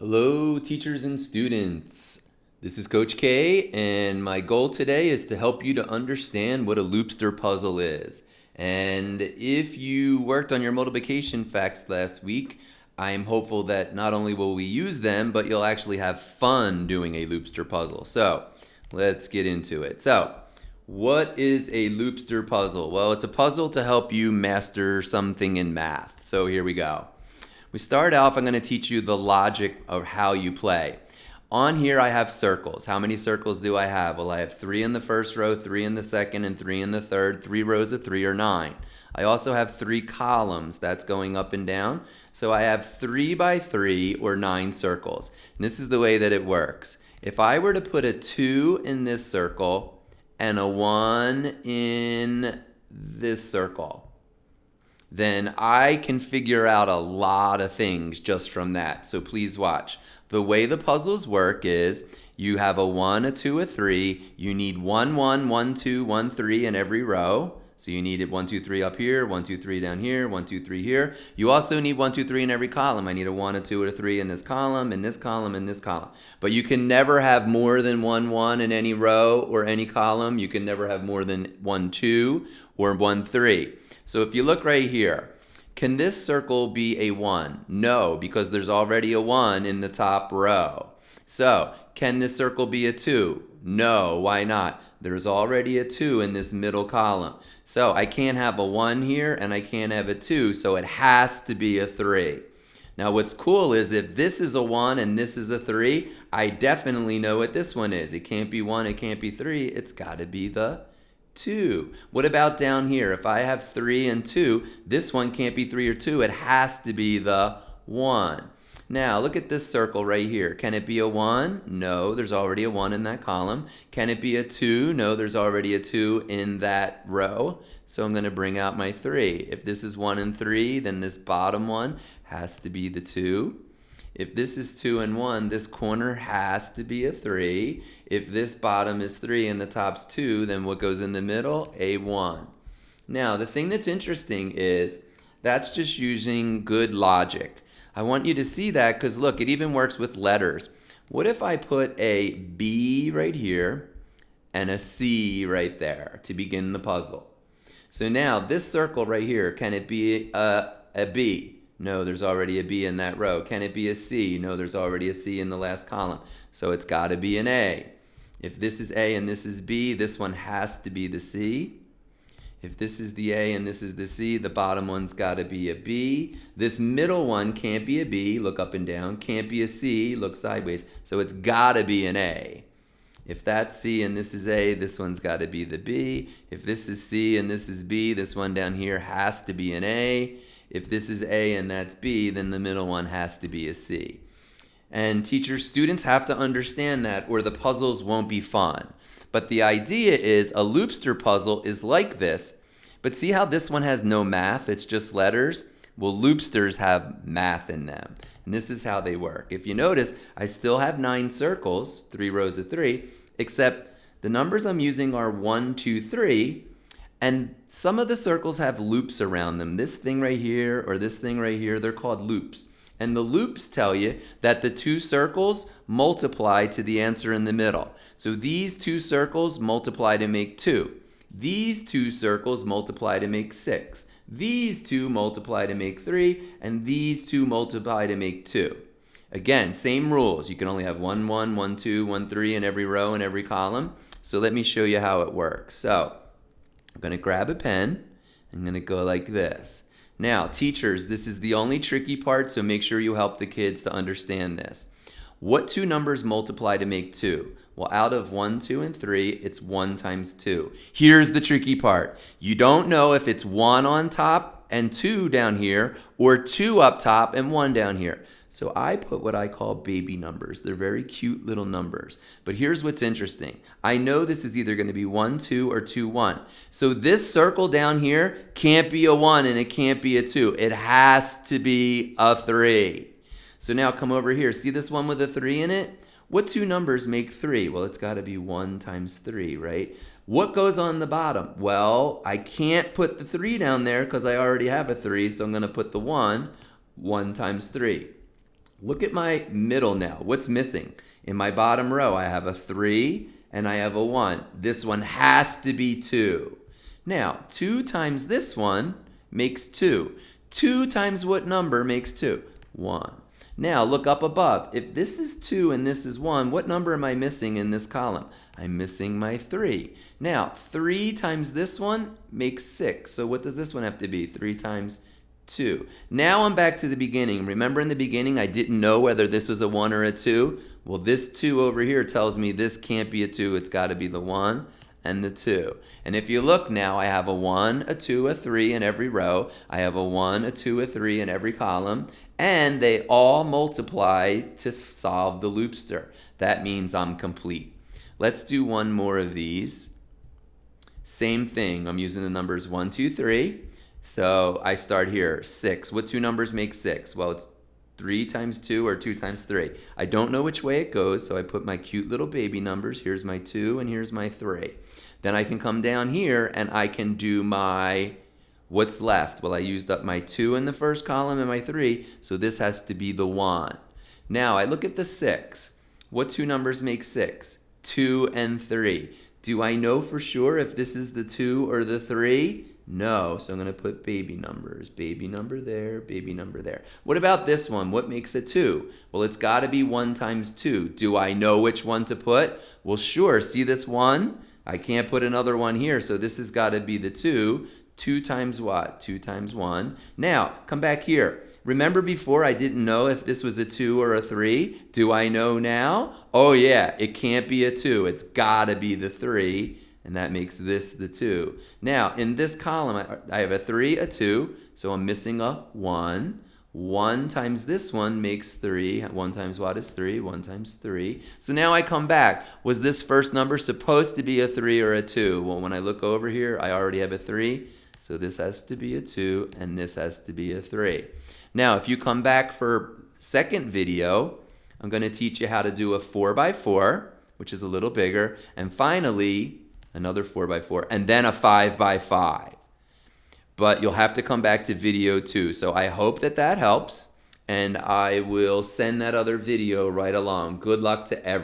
Hello, teachers and students. This is Coach K, and my goal today is to help you to understand what a loopster puzzle is. And if you worked on your multiplication facts last week, I am hopeful that not only will we use them, but you'll actually have fun doing a loopster puzzle. So let's get into it. So, what is a loopster puzzle? Well, it's a puzzle to help you master something in math. So here we go. We start off, I'm going to teach you the logic of how you play. On here I have circles. How many circles do I have? Well, I have 3 in the first row, 3 in the second, and 3 in the third. 3 rows of 3 are 9. I also have 3 columns. That's going up and down. So I have 3 by 3 or 9 circles. And this is the way that it works. If I were to put a 2 in this circle and a 1 in this circle, then I can figure out a lot of things just from that. So please watch. The way the puzzles work is you have a 1, a 2, a 3. You need 1, 1, 1, 2, 1, 3 in every row. So you need it 1, 2, 3 up here, 1, 2, 3 down here, 1, 2, 3 here. You also need 1, 2, 3 in every column. I need a 1, a 2, and a 3 in this column, in this column, in this column. But you can never have more than 1, 1 in any row or any column. You can never have more than 1, 2 or 1, 3. So if you look right here, can this circle be a 1? No, because there's already a 1 in the top row. So, can this circle be a 2? No, why not? There's already a 2 in this middle column. So, I can't have a 1 here and I can't have a 2, so it has to be a 3. Now, what's cool is if this is a 1 and this is a 3, I definitely know what this one is. It can't be 1, it can't be 3, it's got to be the 2. What about down here? If I have 3 and 2, this one can't be 3 or 2. It has to be the 1. Now, look at this circle right here. Can it be a 1? No, there's already a 1 in that column. Can it be a 2? No, there's already a 2 in that row. So I'm going to bring out my 3. If this is 1 and 3, then this bottom one has to be the 2. If this is 2 and 1, this corner has to be a 3. If this bottom is 3 and the top's 2, then what goes in the middle? A 1. Now, the thing that's interesting is that's just using good logic. I want you to see that because, look, it even works with letters. What if I put a B right here and a C right there to begin the puzzle? So now, this circle right here, can it be a B? No, there's already a B in that row. Can it be a C? No, there's already a C in the last column. So it's got to be an A. If this is A and this is B, this one has to be the C. If this is the A and this is the C, the bottom one's got to be a B. This middle one can't be a B, look up and down. Can't be a C, look sideways. So it's got to be an A. If that's C and this is A, this one's got to be the B. If this is C and this is B, this one down here has to be an A. If this is A and that's B, then the middle one has to be a C. And teachers, students have to understand that or the puzzles won't be fun. But the idea is a loopster puzzle is like this. But see how this one has no math? It's just letters? Well, loopsters have math in them. And this is how they work. If you notice, I still have 9 circles, 3 rows of 3, except the numbers I'm using are 1, 2, 3. And some of the circles have loops around them. This thing right here or this thing right here, they're called loops. And the loops tell you that the 2 circles multiply to the answer in the middle. So these 2 circles multiply to make 2. These 2 circles multiply to make 6. These 2 multiply to make 3. And these 2 multiply to make 2. Again, same rules. You can only have 1, 1, 1, 2, 1, 3 in every row and every column. So let me show you how it works. So I'm going to grab a pen. I'm going to go like this. Now, teachers, this is the only tricky part, so make sure you help the kids to understand this. What 2 numbers multiply to make 2? Well, out of 1, 2, and 3, it's 1 times 2. Here's the tricky part. You don't know if it's 1 on top and 2 down here, or 2 up top and 1 down here. So I put what I call baby numbers. They're very cute little numbers. But here's what's interesting. I know this is either going to be 1, 2, or 2, 1. So this circle down here can't be a 1 and it can't be a 2. It has to be a 3. So now come over here. See this one with a 3 in it? What 2 numbers make 3? Well, it's got to be 1 times 3, right? What goes on the bottom? Well, I can't put the 3 down there because I already have a 3, so I'm going to put the 1 times 3. Look at my middle now. What's missing? In my bottom row, I have a 3 and I have a 1. This one has to be 2. Now, 2 times this one makes 2. 2 times what number makes 2? 1. Now, look up above. If this is 2 and this is 1, what number am I missing in this column? I'm missing my 3. Now, 3 times this one makes 6. So what does this one have to be? 3 times 2. Now I'm back to the beginning. Remember in the beginning I didn't know whether this was a 1 or a 2? Well, this 2 over here tells me this can't be a 2. It's got to be the 1 and the 2. And if you look now, I have a 1, a 2, a 3 in every row. I have a 1, a 2, a 3 in every column. And they all multiply to solve the loopster. That means I'm complete. Let's do one more of these. Same thing. I'm using the numbers 1, 2, 3. So I start here, 6. What two numbers make 6? Well, it's 3 times 2 or 2 times 3. I don't know which way it goes, so I put my cute little baby numbers. Here's my 2 and here's my 3. Then I can come down here and I can do my, what's left? Well, I used up my 2 in the first column and my 3, so this has to be the 1. Now I look at the 6. What two numbers make 6? 2 and 3. Do I know for sure if this is the 2 or the 3? No, so I'm going to put baby numbers. Baby number there, baby number there. What about this one? What makes a 2? Well, it's got to be 1 times 2. Do I know which one to put? Well, sure. See this 1? I can't put another 1 here, so this has got to be the 2. 2 times what? 2 times 1. Now, come back here. Remember before I didn't know if this was a 2 or a 3? Do I know now? Oh yeah, it can't be a 2. It's got to be the 3. And that makes this the 2. Now, in this column, I have a 3, a 2, so I'm missing a 1. 1 times this one makes 3. 1 times what is 3? 1 times 3. So now I come back. Was this first number supposed to be a 3 or a 2? Well, when I look over here, I already have a 3. So this has to be a 2, and this has to be a 3. Now, if you come back for second video, I'm going to teach you how to do a 4x4, which is a little bigger. And finally, another 4x4, and then a 5x5. But you'll have to come back to video 2. So I hope that helps, and I will send that other video right along. Good luck to everyone.